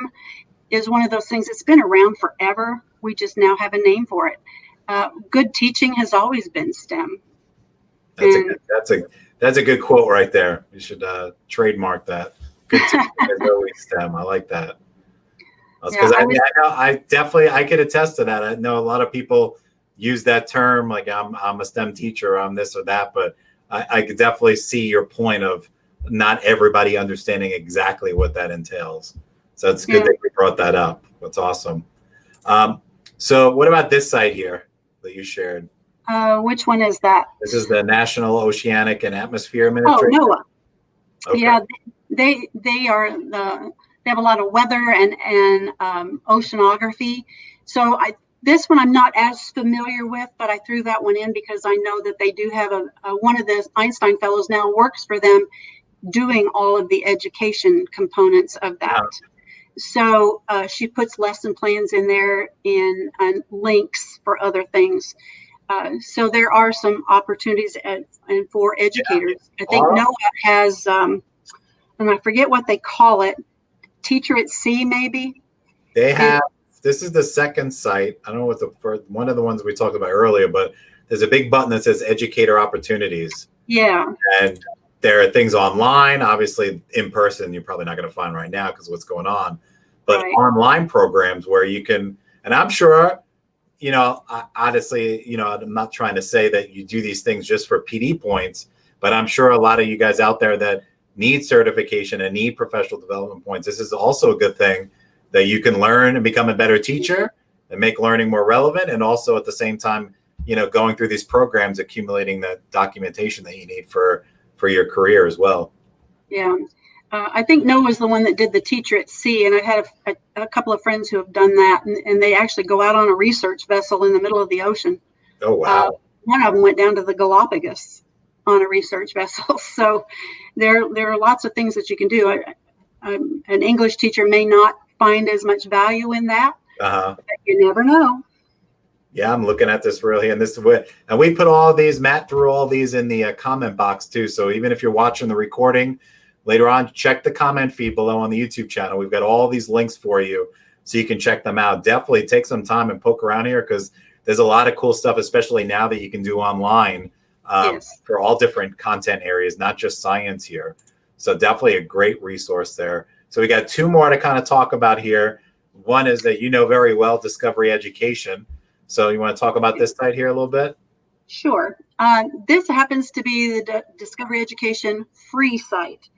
is one of those things that's been around forever. We just now have a name for it. Good teaching has always been STEM. That's a good quote right there. You should trademark that. Good teaching is always STEM. I like that. Because I could attest to that. I know a lot of people use that term, like I'm a STEM teacher, I'm this or that, but I could definitely see your point of not everybody understanding exactly what that entails. So it's good that you brought that up. That's awesome. So what about this site here that you shared? Which one is that? This is the National Oceanic and Atmosphere Administration. Oh, NOAA. Okay. Yeah, they have a lot of weather and oceanography. So this one I'm not as familiar with, but I threw that one in because I know that they do have one of the Einstein fellows now works for them doing all of the education components of that. So she puts lesson plans in there and links for other things. So there are some opportunities and for educators. I think NOAA has, and I forget what they call it, Teacher at Sea, maybe. They have, this is the second site. I don't know what the first, one of the ones we talked about earlier, but there's a big button that says Educator Opportunities. Yeah. And there are things online, obviously in person, you're probably not going to find right now because of what's going on, but Right. online programs where you can, and I'm sure, you know, honestly, you know, I'm not trying to say that you do these things just for PD points, but I'm sure a lot of you guys out there that need certification and need professional development points, this is also a good thing that you can learn and become a better teacher and make learning more relevant. And also at the same time, you know, going through these programs, accumulating that documentation that you need for your career as well. Yeah. I think Noah's the one that did the Teacher at Sea, and I've had a couple of friends who have done that, and they actually go out on a research vessel in the middle of the ocean. Oh, wow. One of them went down to the Galapagos on a research vessel. So there are lots of things that you can do. An English teacher may not find as much value in that, but you never know. Yeah, I'm looking at this really, and this is what, and we put all these, Matt threw all these in the comment box too. So even if you're watching the recording later on, check the comment feed below on the YouTube channel. We've got all these links for you so you can check them out. Definitely take some time and poke around here because there's a lot of cool stuff, especially now that you can do online for all different content areas, not just science here. So definitely a great resource there. So we got two more to kind of talk about here. One is that you know very well, Discovery Education. So you want to talk about this site here a little bit? Sure. This happens to be the Discovery Education free site.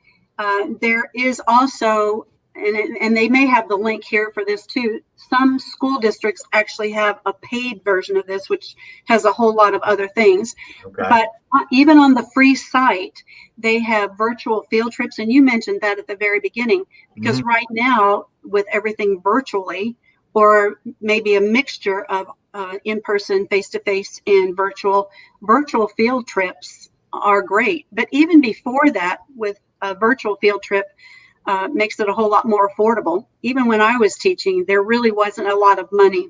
There is also, and they may have the link here for this too, some school districts actually have a paid version of this, which has a whole lot of other things. Okay. But even on the free site, they have virtual field trips. And you mentioned that at the very beginning, because right now, with everything virtually, or maybe a mixture of in-person, face-to-face, and virtual field trips are great. But even before that, with a virtual field trip, makes it a whole lot more affordable. Even when I was teaching, there really wasn't a lot of money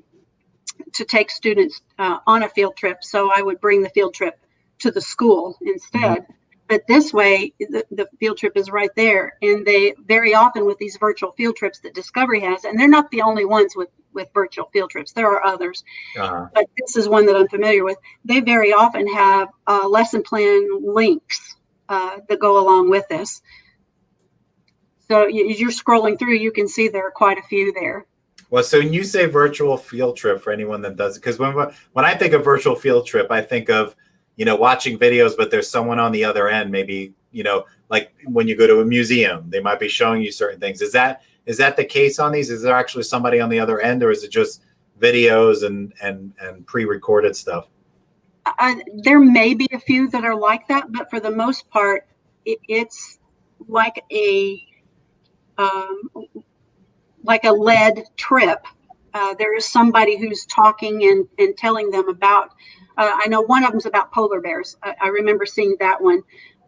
to take students on a field trip. So I would bring the field trip to the school instead. But this way, the field trip is right there. And they very often with these virtual field trips that Discovery has, and they're not the only ones with virtual field trips. There are others, but this is one that I'm familiar with. They very often have lesson plan links that go along with this. So you're scrolling through, you can see there are quite a few there. Well, so when you say virtual field trip, for anyone that does it, because when I think of virtual field trip, I think of, you know, watching videos, but there's someone on the other end, maybe, you know, like when you go to a museum, they might be showing you certain things. Is that the case on these? Is there actually somebody on the other end, or is it just videos and pre-recorded stuff? There may be a few that are like that, but for the most part, it's like a led trip. There is somebody who's talking and telling them about, I know one of them's about polar bears. I remember seeing that one.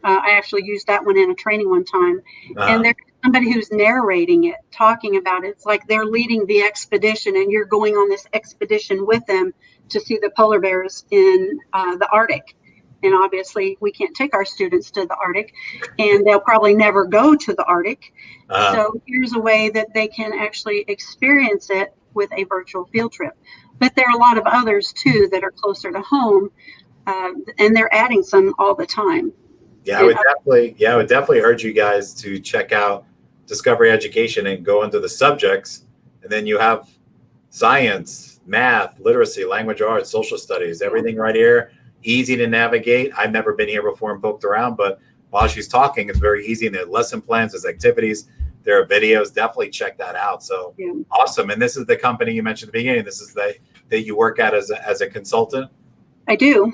I actually used that one in a training one time. And there's somebody who's narrating it, talking about it. It's like they're leading the expedition and you're going on this expedition with them to see the polar bears in the Arctic. And obviously we can't take our students to the Arctic, and they'll probably never go to the Arctic. So here's a way that they can actually experience it with a virtual field trip. But there are a lot of others too that are closer to home, and they're adding some all the time. Yeah, I would definitely urge you guys to check out Discovery Education and go into the subjects, and then you have science, math, literacy, language arts, social studies, everything right here. Easy to navigate. I've never been here before and poked around, but while she's talking, it's very easy. And there are lesson plans, there's activities, there are videos. Definitely check that out. So awesome. And this is the company you mentioned at the beginning. This is that you work at as a consultant. I do.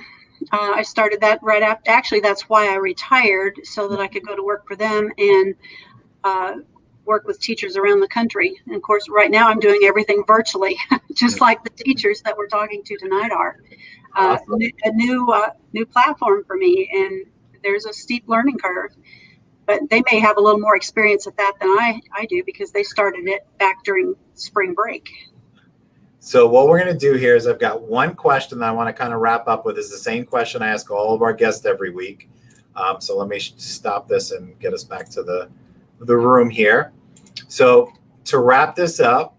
I started that right after. Actually, that's why I retired, so that I could go to work for them and work with teachers around the country. And of course, right now I'm doing everything virtually, just like the teachers that we're talking to tonight are. Awesome. A new platform for me, and there's a steep learning curve, but they may have a little more experience at that than I do, because they started it back during spring break. So what we're going to do here is I've got one question that I want to kind of wrap up with. Is the same question I ask all of our guests every week. So let me stop this and get us back to the room here. So to wrap this up,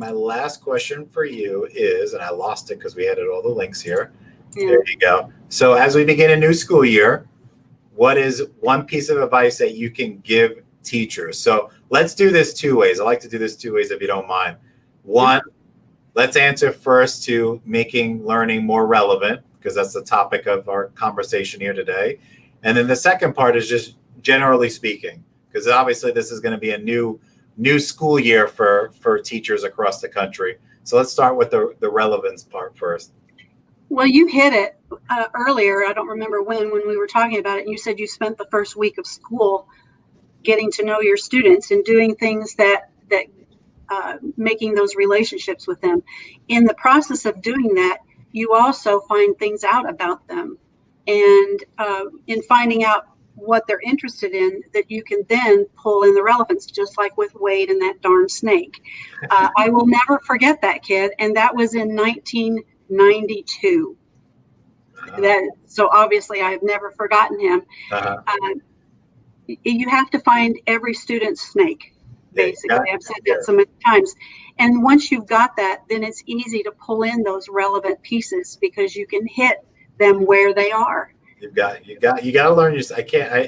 my last question for you is, and I lost it because we added all the links here. Yeah. There you go. So as we begin a new school year, what is one piece of advice that you can give teachers? So let's do this two ways. I like to do this two ways if you don't mind. One, let's answer first to making learning more relevant, because that's the topic of our conversation here today. And then the second part is just generally speaking, because obviously this is going to be a new school year for teachers across the country. So let's start with the relevance part first. Well, you hit it earlier. I don't remember when we were talking about it. And you said you spent the first week of school getting to know your students and doing things that making those relationships with them. In the process of doing that, you also find things out about them. And in finding out what they're interested in, that you can then pull in the relevance, just like with Wade and that darn snake. I will never forget that kid. And that was in 1992. So obviously I have never forgotten him. You have to find every student's snake, basically. I've said that so many times. And once you've got that, then it's easy to pull in those relevant pieces because you can hit them where they are. You got to learn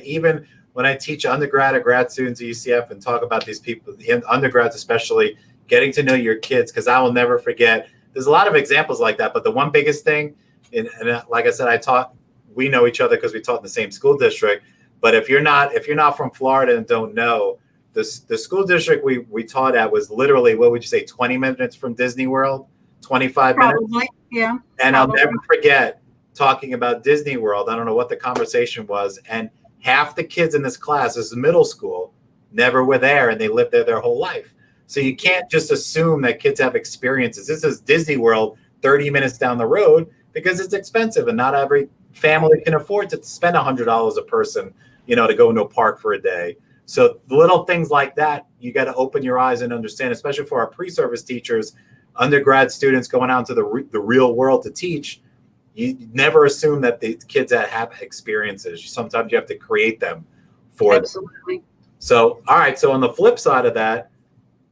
even when I teach undergrad or grad students at UCF and talk about these people, the undergrads especially, getting to know your kids, because I will never forget. There's a lot of examples like that, but the one biggest thing, and like I said, we know each other because we taught in the same school district. But if you're not from Florida and don't know, the school district we taught at was literally, what would you say, 20 minutes from Disney World, 25 minutes? Probably, yeah. And I'll never forget talking about Disney World. I don't know what the conversation was. And half the kids in this class, this is middle school, never were there, and they lived there their whole life. So you can't just assume that kids have experiences. This is Disney World 30 minutes down the road because it's expensive and not every family can afford to spend $100 a person, to go into a park for a day. So little things like that, you got to open your eyes and understand, especially for our pre-service teachers, undergrad students going out into the real world to teach. You never assume that the kids that have experiences, sometimes you have to create them for Absolutely. them. So, all right. So on the flip side of that,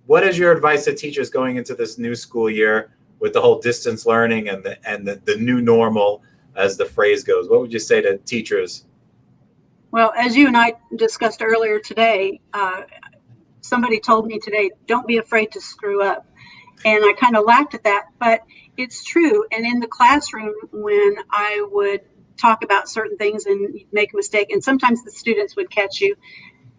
what is your advice to teachers going into this new school year with the whole distance learning and the new normal, as the phrase goes? What would you say to teachers? Well, as you and I discussed earlier today, somebody told me today, don't be afraid to screw up. And I kind of laughed at that, but it's true. And in the classroom, when I would talk about certain things and make a mistake, and sometimes the students would catch you,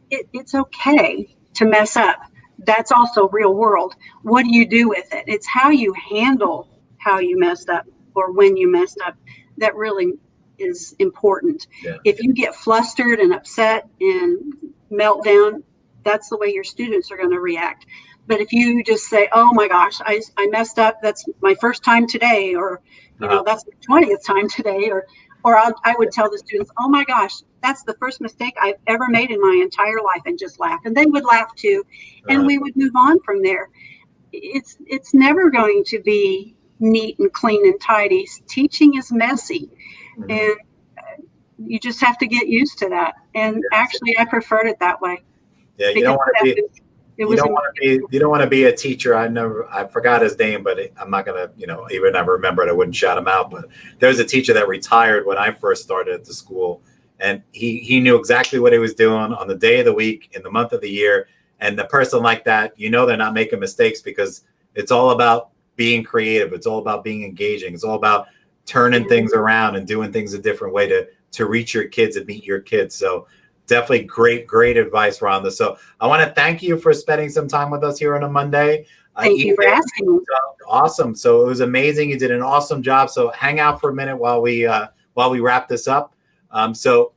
it's okay to mess up. That's also real world. What do you do with it? It's how you handle how you messed up or when you messed up that really is important. Yeah. If you get flustered and upset and meltdown, that's the way your students are going to react. But if you just say, oh my gosh, I messed up, that's my first time today, or that's the 20th time today, or I would tell the students, oh my gosh, that's the first mistake I've ever made in my entire life, and just laugh. And they would laugh too, and we would move on from there. It's never going to be neat and clean and tidy. Teaching is messy, and you just have to get used to that. And actually, I preferred it that way. Yeah, you don't want to be. You don't want to be a teacher. I forgot his name, but I'm not gonna, even if I remember it, I wouldn't shout him out. But there was a teacher that retired when I first started at the school, and he knew exactly what he was doing on the day of the week, in the month of the year. And the person like that, they're not making mistakes because it's all about being creative. It's all about being engaging. It's all about turning things around and doing things a different way to reach your kids and meet your kids. So definitely great advice, Rhonda. So I want to thank you for spending some time with us here on a Monday. Thank you for asking me. Awesome. So it was amazing. You did an awesome job. So hang out for a minute while we wrap this up. So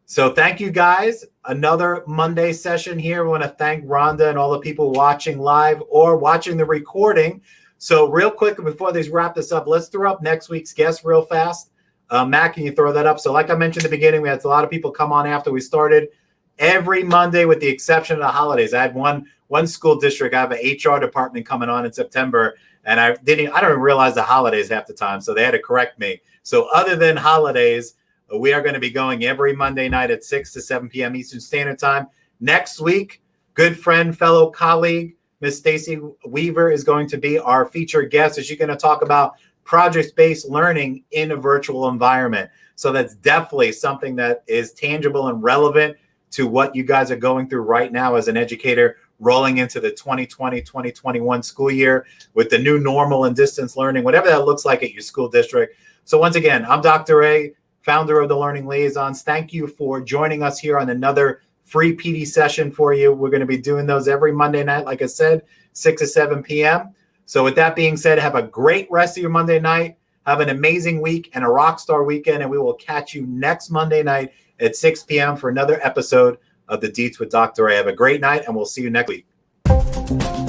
thank you guys. Another Monday session here. We want to thank Rhonda and all the people watching live or watching the recording. So real quick, before they wrap this up, let's throw up next week's guest real fast. Matt, can you throw that up? So like I mentioned in the beginning, we had a lot of people come on after we started. Every Monday, with the exception of the holidays. I had one school district. I have an HR department coming on in September, and I don't even realize the holidays half the time, so they had to correct me. So other than holidays, we are going to be going every Monday night at 6 to 7 p.m. Eastern Standard Time. Next week, good friend, fellow colleague, Miss Stacy Weaver is going to be our featured guest, as she's going to talk about project-based learning in a virtual environment. So that's definitely something that is tangible and relevant to what you guys are going through right now as an educator, rolling into the 2020-2021 school year with the new normal and distance learning, whatever that looks like at your school district. So once again, I'm Dr. A, founder of the Learning Liaisons. Thank you for joining us here on another free PD session for you. We're going to be doing those every Monday night, like I said, 6 to 7 p.m. So with that being said, have a great rest of your Monday night. Have an amazing week and a rock star weekend, and we will catch you next Monday night at 6 p.m. for another episode of the Deets with Dr. A. Have a great night, and we'll see you next week.